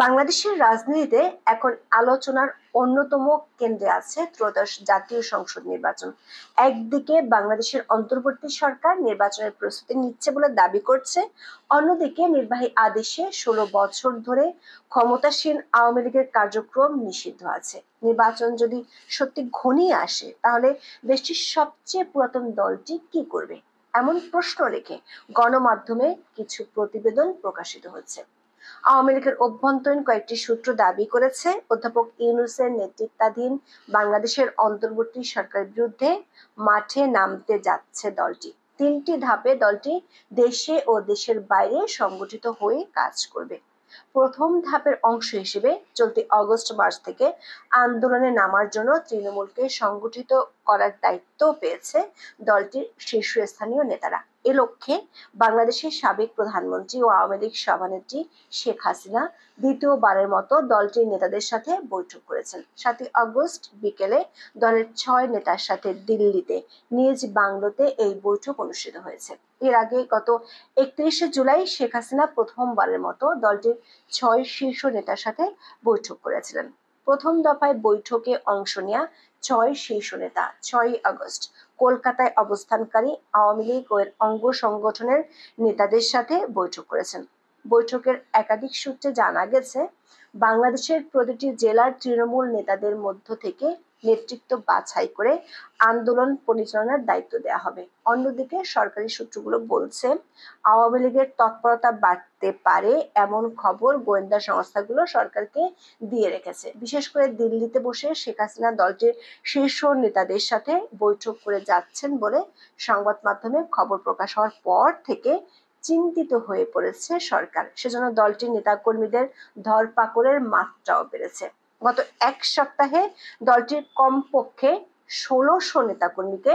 বাংলাদেশের রাজনীতিতে এখন আলোচনার অন্যতম কেন্দ্রে আছে ত্রয়োদশ জাতীয় সংসদ নির্বাচন। একদিকে বাংলাদেশের অন্তর্বর্তী সরকার নির্বাচনের প্রস্তুতি নিচ্ছে বলে দাবি করছে, অন্যদিকে নির্বাহী আদেশে 16 বছর ধরে ক্ষমতাসীন আওয়ামী লীগের কার্যক্রম নিষিদ্ধ আছে। নির্বাচন যদি সত্যি ঘনিয়ে আসে তাহলে দেশটির সবচেয়ে পুরাতন দলটি কি করবে, এমন প্রশ্ন রেখে গণমাধ্যমে কিছু প্রতিবেদন প্রকাশিত হচ্ছে। আওয়ামী লীগের অভ্যন্তরীণ কয়েকটি সূত্র দাবি করেছে, অধ্যাপক ইউনূসের নেতৃত্বাধীন বাংলাদেশের অন্তর্বর্তী সরকারের বিরুদ্ধে মাঠে নামতে যাচ্ছে দলটি। 3টি ধাপে দলটি দেশে ও দেশের বাইরে সংগঠিত হয়ে কাজ করবে। প্রথম ধাপের অংশ হিসেবে চলতি আগস্ট মাস থেকে আন্দোলনে নামার জন্য তৃণমূলকে সংগঠিত করার দায়িত্ব পেয়েছে দলটির শীর্ষস্থানীয় নেতারা। এ লক্ষ্যে বাংলাদেশের সাবেক প্রধানমন্ত্রী ও আওয়ামী লীগ সভানেত্রী শেখ হাসিনা দ্বিতীয়বারের মতো দলটির নেতাদের সাথে বৈঠক করেছেন। 7ই আগস্ট বিকেলে দলের 6 নেতার সাথে দিল্লিতে নিজ বাংলোতে এই বৈঠক অনুষ্ঠিত হয়েছে। এর আগে গত 31শে জুলাই শেখ হাসিনা প্রথমবারের মতো দলটির 6 শীর্ষ নেতার সাথে বৈঠক করেছিলেন। প্রথম দফায় বৈঠকে অংশ নেয়া 6 শীর্ষ নেতা 6ই আগস্ট কলকাতায় অবস্থানকারী আওয়ামী লীগ ও এর অঙ্গ সংগঠনের নেতাদের সাথে বৈঠক করেছেন। বৈঠকের একাধিক সূত্রে জানা গেছে, বাংলাদেশের প্রতিটি জেলার তৃণমূল নেতাদের মধ্য থেকে নেতৃত্ব বাছাই করে আন্দোলন পরিচালনার দায়িত্ব দেওয়া হবে। অন্যদিকে সরকারি সূত্রগুলো বলছে, আওয়ামী লীগের তৎপরতা বাড়তে পারে এমন খবর গোয়েন্দা সংস্থাগুলো সরকারকে দিয়ে রেখেছে। বিশেষ করে দিল্লিতে বসে শেখ হাসিনা দলটির শীর্ষ নেতাদের সাথে বৈঠক করে যাচ্ছেন বলে সংবাদ মাধ্যমে খবর প্রকাশ হওয়ার পর থেকে চিন্তিত হয়ে পড়েছে সরকার। সেজন্য দলটির নেতাকর্মীদের ধরপাকড়ের মাত্রাও বেড়েছে। গত এক সপ্তাহে দলটির কমপক্ষে 1600 নেতাকর্মীকে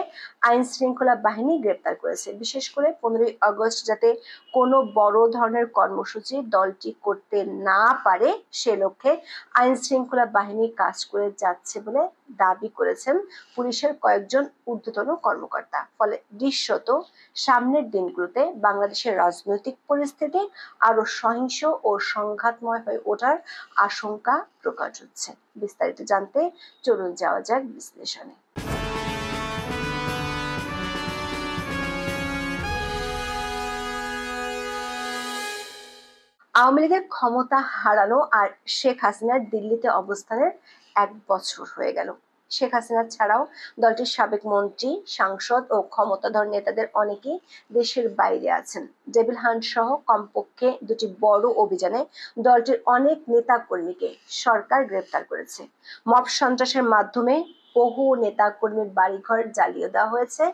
আইন শৃঙ্খলা বাহিনী গ্রেপ্তার করেছে। বিশেষ করে 15ই আগস্ট যাতে কোনো বড় ধরনের কর্মসূচি দলটি করতে না পারে সে লক্ষ্যে আইন শৃঙ্খলা বাহিনী কাজ করে যাচ্ছে বলে দাবি করেছেন পুলিশের কয়েকজন ঊর্ধ্বতন কর্মকর্তা। ফলে দৃশ্যত সামনের দিনগুলোতে বাংলাদেশের রাজনৈতিক পরিস্থিতি আরো সহিংস ও সংঘাতময় হয়ে ওঠার আশঙ্কা প্রকাশ হচ্ছে। বিস্তারিত জানতে চলুন যাওয়া যাক বিশ্লেষণে। আওয়ামী লীগের ক্ষমতা হারানো আর শেখ হাসিনার দিল্লিতে অবস্থানের 1 বছর হয়ে গেল। শেখ হাসিনা ছাড়াও দলটির সাবেক মন্ত্রী, সাংসদ ও ক্ষমতাধর নেতাদের অনেকেই দেশের বাইরে আছেন। ডেভিল হান্ট সহ কমপক্ষে 2টি বড় অভিযানে দলটির অনেক নেতা কর্মীকে সরকার গ্রেপ্তার করেছে। মব সন্ত্রাসের মাধ্যমে বহু নেতা কর্মীর বাড়িঘর জ্বালিয়ে দেওয়া হয়েছে।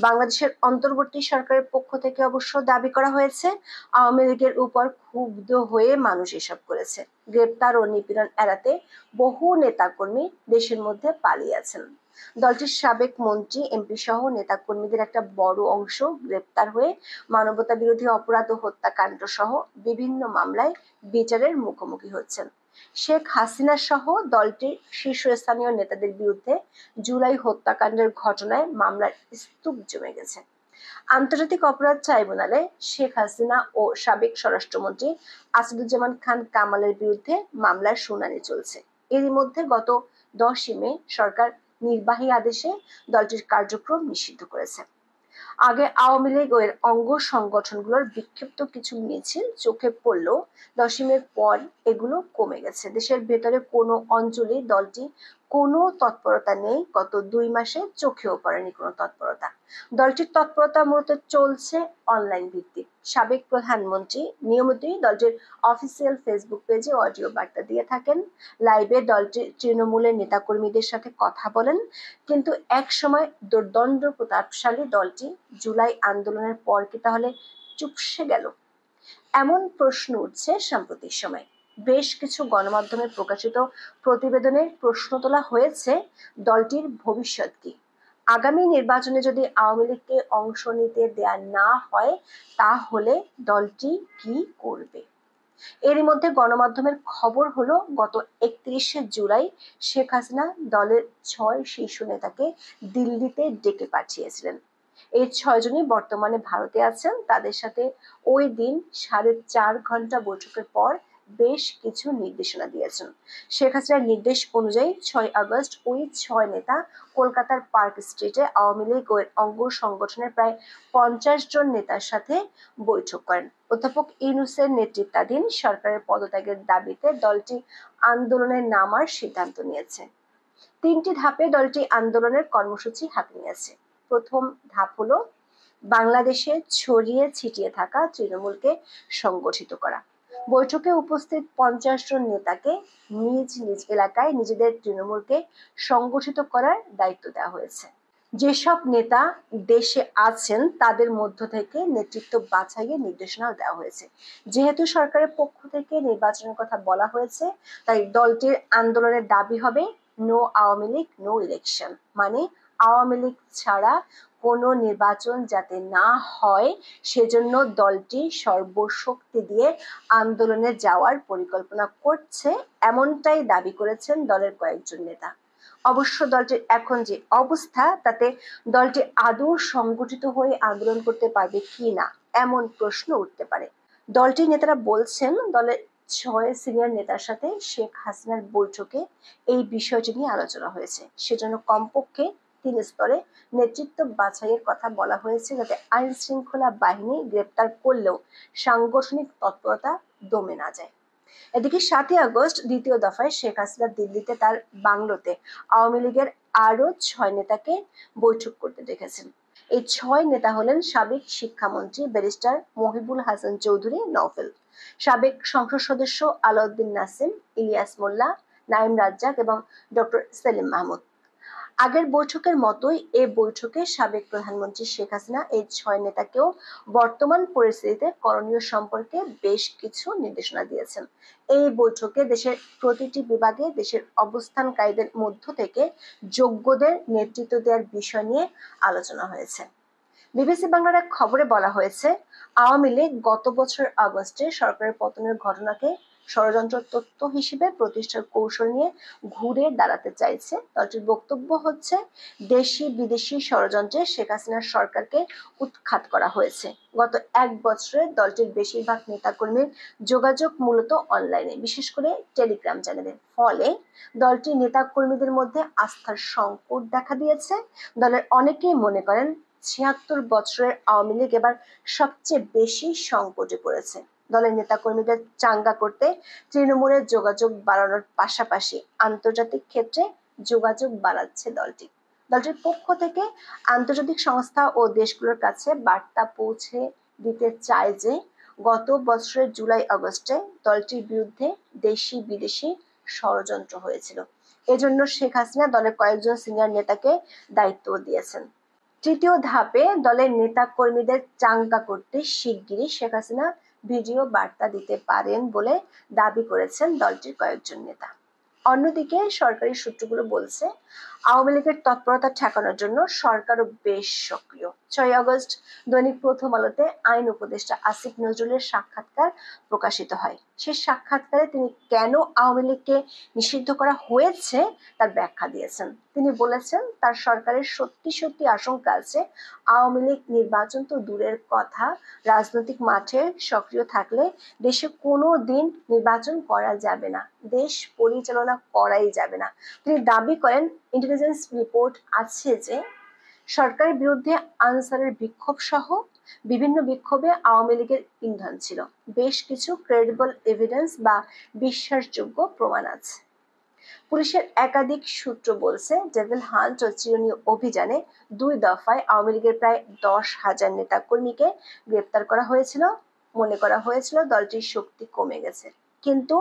বাংলাদেশের অন্তর্বর্তী সরকারের পক্ষ থেকে অবশ্য দাবি করা হয়েছে, আওয়ামী লীগের উপর ক্ষুব্ধ হয়ে মানুষ এসব করেছে। গ্রেপ্তার ও নিপীড়ন এড়াতে বহু নেতাকর্মী দেশের মধ্যে পালিয়ে আছেন। দলটির সাবেক মন্ত্রী, এমপি সহ নেতাকর্মীদের একটা বড় অংশ গ্রেপ্তার হয়ে মানবতা বিরোধী অপরাধ ও হত্যাকাণ্ড সহ বিভিন্ন মামলায় বিচারের মুখোমুখি হচ্ছেন। শেখ হাসিনা সহ দলটির শীর্ষস্থানীয় নেতাদের বিরুদ্ধে জুলাই হত্যাকাণ্ডের ঘটনায় মামলার স্তূপ জমে গেছে। আন্তর্জাতিক অপরাধ ট্রাইব্যুনালে শেখ হাসিনা ও সাবেক স্বরাষ্ট্রমন্ত্রী আসাদুজ্জামান খান কামালের বিরুদ্ধে মামলার শুনানি চলছে। এরই মধ্যে গত 10ই মে সরকার নির্বাহী আদেশে দলটির কার্যক্রম নিষিদ্ধ করেছে। আগে আওয়ামী লীগ ও এর অঙ্গ সংগঠনগুলোর বিক্ষিপ্ত কিছু মিছিল চোখে পড়লেও 10ই মের পর এগুলো কমে গেছে। দেশের ভেতরে কোনো অঞ্চলে দলটি কোনো তৎপরতা নেই। গত 2 মাসে চোখেও পড়েনি কোনো তৎপরতা। দলটির তৎপরতা মূলত চলছে অনলাইন ভিত্তিক। সাবেক প্রধানমন্ত্রী নিয়মিতই দলটির অফিসিয়াল ফেসবুক পেজে অডিও বার্তা দিয়ে থাকেন। লাইভে দলটির তৃণমূলের নেতাকর্মীদের সাথে কথা বলেন। কিন্তু এক সময় দুর্দণ্ড প্রতাপশালী দলটি জুলাই আন্দোলনের পর কি তাহলে চুপসে গেল? এমন প্রশ্ন উঠছে সাম্প্রতিক সময়। বেশ কিছু গণমাধ্যমে প্রকাশিত প্রতিবেদনে প্রশ্ন তোলা হয়েছে, দলটির ভবিষ্যৎ কি? আগামী নির্বাচনে যদি আওয়ামী লীগকে অংশ নিতে দেয়া না হয় তাহলে দলটি কি করবে? এরই মধ্যে গণমাধ্যমের খবর হলো, গত 31শে জুলাই শেখ হাসিনা দলের 6 শীর্ষ নেতাকে দিল্লিতে ডেকে পাঠিয়েছিলেন। এই 6 জনই বর্তমানে ভারতে আছেন। তাদের সাথে ওই দিন 4.5 ঘন্টা বৈঠকের পর বেশ কিছু নির্দেশনা দিয়েছেন। শেখ হাসিনার নির্দেশ অনুযায়ী 6 আগস্ট ওই 6 নেতা কলকাতার পার্ক স্ট্রিটে আওয়ামী লীগ ও এর অঙ্গ সংগঠনের প্রায় 50 জন নেতার সাথে বৈঠক করেন। অধ্যাপক ইউনূসের নেতৃত্বাধীন সরকারের পদত্যাগের দাবিতে দলটি আন্দোলনে নামার সিদ্ধান্ত নিয়েছে। 3টি ধাপে দলটি আন্দোলনের কর্মসূচি হাতে নিয়েছে। প্রথম ধাপ হলো বাংলাদেশে ছড়িয়ে ছিটিয়ে থাকা তৃণমূলকে সংগঠিত করা। বৈঠকে উপস্থিত 50 জন নেতাকে নিজ নিজ এলাকায় নিজেদের তৃণমূলকে সংগঠিত করার দায়িত্ব দেওয়া হয়েছে। যেসব নেতা দেশে আছেন তাদের মধ্য থেকে নেতৃত্ব বাছাইয়ের নির্দেশনাও দেওয়া হয়েছে। যেহেতু সরকারের পক্ষ থেকে নির্বাচনের কথা বলা হয়েছে, তাই দলটির আন্দোলনের দাবি হবে no Awami League no election, মানে আওয়ামী লীগ ছাড়া কোনো নির্বাচন যাতে না হয় সেজন্য দলটি সর্বশক্তি দিয়ে আন্দোলনে যাওয়ার পরিকল্পনা করছে, এমনটাই দাবি করেছেন দলের কয়েকজন নেতা। অবশ্য দলটির এখন যে অবস্থা তাতে দলটি আদৌ সংগঠিত হয়ে আন্দোলন করতে পারবে কিনা এমন প্রশ্ন উঠতে পারে। দলটির নেতারা বলছেন দলের 6 সিনিয়র নেতার সাথে শেখ হাসিনার বৈঠকে এই বিষয়টি নিয়ে আলোচনা হয়েছে। সেজন্য কমপক্ষে 3 স্তরে নেতৃত্ব বাছাইয়ের কথা বলা হয়েছে, যাতে আইন শৃঙ্খলা বাহিনী গ্রেপ্তার করলেও সাংগঠনিক তৎপরতা দমে না যায়। এদিকে 7 আগস্ট দ্বিতীয় দফায় শেখ হাসিনা দিল্লিতে তার বাংলোতে আওয়ামী লীগের আরো 6 নেতাকে বৈঠক করতে দেখেছেন। এই 6 নেতা হলেন সাবেক শিক্ষামন্ত্রী ব্যারিস্টার মহিবুল হাসান চৌধুরী নওফেল, সাবেক সংসদ সদস্য আলাউদ্দিন নাসিম, ইলিয়াস মোল্লা, নাঈম রাজ্জাক এবং ডক্টর সেলিম মাহমুদ। আগের বৈঠকের মতোই এ বৈঠকে সাবেক প্রধানমন্ত্রী শেখ হাসিনা এই 6 নেতাকেও বর্তমান পরিস্থিতিতে করণীয় সম্পর্কে বেশ কিছু নির্দেশনা দিয়েছেন। এই বৈঠকে দেশের প্রতিটি বিভাগে দেশের অবস্থানকারীদের মধ্য থেকে যোগ্যদের নেতৃত্ব দেওয়ার বিষয় নিয়ে আলোচনা হয়েছে। বিবিসি বাংলার এক খবরে বলা হয়েছে, আওয়ামী লীগ গত বছর আগস্টে সরকারের পতনের ঘটনাকে ষড়যন্ত্র তথ্য হিসেবে প্রতিষ্ঠার কৌশল নিয়ে ঘুরে দাঁড়াতে চাইছে। দলটির বক্তব্য হচ্ছে, দেশি বিদেশি ষড়যন্ত্রে শেখ হাসিনার সরকারকে উৎখাত করা হয়েছে। গত 1 বছরে দলটির বেশিরভাগ নেতাকর্মীর যোগাযোগ মূলত অনলাইনে, বিশেষ করে টেলিগ্রাম চ্যানেলে। ফলে দলটির নেতাকর্মীদের মধ্যে আস্থার সংকট দেখা দিয়েছে। দলের অনেকেই মনে করেন 76 বছরের আওয়ামী লীগ এবার সবচেয়ে বেশি সংকটে পড়েছে। দলের নেতাকর্মীদের চাঙ্গা করতে তৃণমূলের যোগাযোগ বাড়ানোর পাশাপাশি আন্তর্জাতিক ক্ষেত্রে যোগাযোগ বাড়াচ্ছে দলটি। দলটির পক্ষ থেকে আন্তর্জাতিক সংস্থা ও দেশগুলোর কাছে বার্তা পৌঁছে দিতে চায় যে গত বছরের জুলাই আগস্টে দলটির বিরুদ্ধে দেশি বিদেশি ষড়যন্ত্র হয়েছিল। এজন্য শেখ হাসিনা দলের কয়েকজন সিনিয়র নেতাকে দায়িত্ব দিয়েছেন। তৃতীয় ধাপে দলের নেতা কর্মীদের চাঙ্গা করতে শিগগিরই শেখ হাসিনা ভিডিও বার্তা দিতে পারেন বলে দাবি করেছেন দলটির কয়েকজন নেতা। অন্যদিকে সরকারি সূত্রগুলো বলছে, আওয়ামী লীগের তৎপরতা ঠেকানোর জন্য সরকারও বেশ সক্রিয়। 6 আগস্ট দৈনিক প্রথম আলোতে আইন উপদেষ্টা আসিফ নজরুলের সাক্ষাৎকার প্রকাশিত হয়। সেই সাক্ষাৎকারে তিনি কেন আওয়ামী লীগকে নিষিদ্ধ করা হয়েছে তার ব্যাখ্যা দিয়েছেন। তিনি বলেছেন, তার সরকারের সত্যি সত্যি আশঙ্কা আছে আওয়ামী লীগ নির্বাচন তো দূরের কথা, রাজনৈতিক মাঠে সক্রিয় থাকলে দেশে কোনো দিন নির্বাচন করা যাবে না, দেশ পরিচালনা করাই যাবে না। তিনি দাবি করেন, ইন্টেলিজেন্স রিপোর্ট আছে যে সরকারের বিরুদ্ধে আনসারের বিক্ষোভ সহ বিভিন্ন বিক্ষোভে আওয়ামী লীগের ইন্ধন ছিল। বেশ কিছু ক্রেডিবল এভিডেন্স বা বিশ্বাসযোগ্য প্রমাণ আছে। পুলিশের একাধিক সূত্র বলছে, ডেভিল হান্ট ও চিরুনি অভিযানে 2 দফায় আওয়ামী লীগের প্রায় 10,000 নেতা কর্মীকে গ্রেপ্তার করা হয়েছিল। মনে করা হয়েছিল দলটির শক্তি কমে গেছে, কিন্তু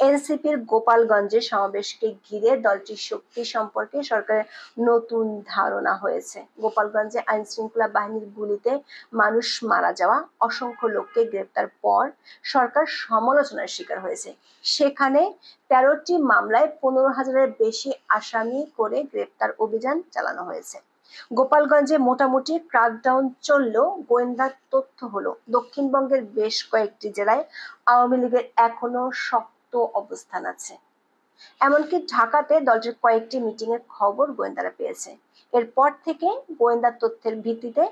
এনসিপির গোপালগঞ্জের সমাবেশকে ঘিরে দলটির শক্তি সম্পর্কে সরকারের নতুন ধারণা হয়েছে। গোপালগঞ্জে আইন শৃঙ্খলা বাহিনীর গুলিতে মানুষ মারা যাওয়া, অসংখ্য লোককে গ্রেপ্তার পর সরকার সমালোচনার শিকার হয়েছে। সেখানে 13টি মামলায় 15,000-এর বেশি আসামি করে গ্রেপ্তার অভিযান চালানো হয়েছে। গোপালগঞ্জে মোটামুটি ক্র্যাকডাউন চললেও গোয়েন্দা তথ্য হলো দক্ষিণবঙ্গের বেশ কয়েকটি জেলায় আওয়ামী লীগের এখনো শক্ত অবস্থান আছে। এমনকি ঢাকাতে দলটির কয়েকটি মিটিং এর খবর গোয়েন্দারা পেয়েছে। এরপর থেকে গোয়েন্দা তথ্যের ভিত্তিতে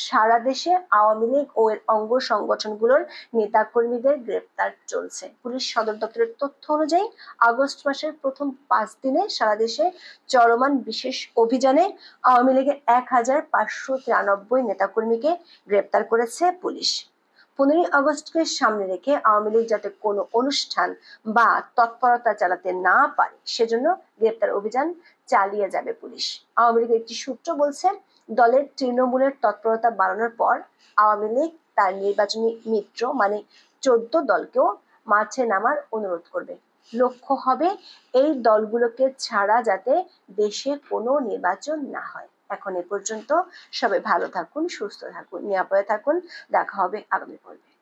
সারা দেশে আওয়ামী লীগ ও এর অঙ্গ সংগঠনগুলোর নেতাকর্মীদের গ্রেপ্তার চলছে। পুলিশ সদর দপ্তরের তথ্য অনুযায়ী আগস্ট মাসের প্রথম 5 দিনে সারা দেশে চলমান বিশেষ অভিযানে আওয়ামী লীগের 1593 নেতাকর্মীকে গ্রেপ্তার করেছে পুলিশ। 15ই আগস্টকে সামনে রেখে আওয়ামী লীগ যাতে কোনো অনুষ্ঠান বা তৎপরতা চালাতে না পারে সেজন্য গ্রেপ্তার অভিযান চালিয়ে যাবে পুলিশ। আওয়ামী লীগের একটি সূত্র বলছে, দলের তৃণমূলের তৎপরতা বাড়ানোর পর আওয়ামী লীগ তার নির্বাচনী মিত্র মানে 14 দলকেও মাঠে নামার অনুরোধ করবে। লক্ষ্য হবে এই দলগুলোকে ছাড়া যাতে দেশে কোনো নির্বাচন না হয়। এখন এ পর্যন্ত। সবাই ভালো থাকুন, সুস্থ থাকুন, নিরাপদে থাকুন। দেখা হবে আগামী পর্বে।